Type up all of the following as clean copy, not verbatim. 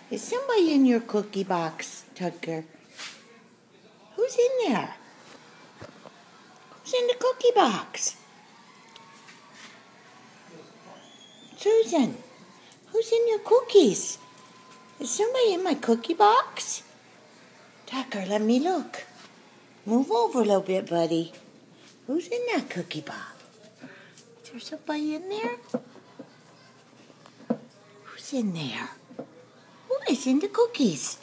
Is somebody in your cookie box, Tucker? Who's in there? Who's in the cookie box? Susan, who's in your cookies? Is somebody in my cookie box? Tucker, let me look. Move over a little bit, buddy. Who's in that cookie box? Is there somebody in there? Who's in there? Who is in the cookies?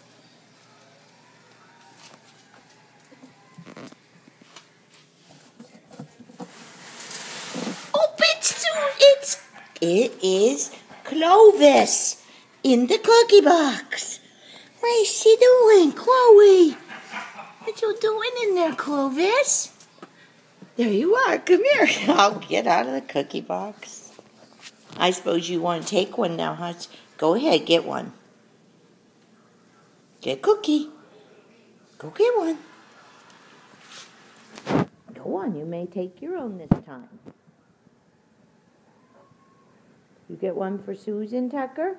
Oh, it is Clovis in the cookie box. What is she doing, Chloe? What you doing in there, Clovis? There you are. Come here. I'll get out of the cookie box. I suppose you want to take one now, huh? Go ahead, get one. Get a cookie. Go get one. Go on, you may take your own this time. You get one for Susan, Tucker?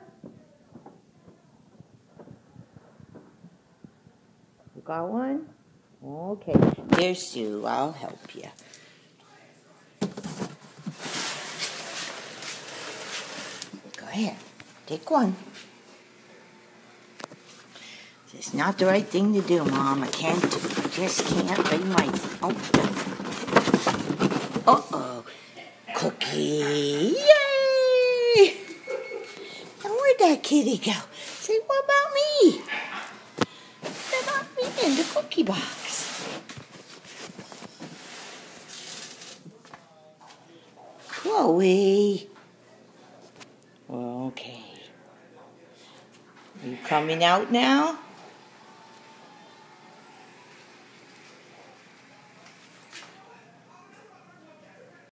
You got one? Okay. There's Sue. I'll help you. Go ahead. Take one. It's not the right thing to do, Mom. I can't do it. I just can't bring myself. Uh-oh. Cookie. Yay! Now where'd that kitty go? Say, what about me? What about me in the cookie box? Chloe. Okay. Are you coming out now?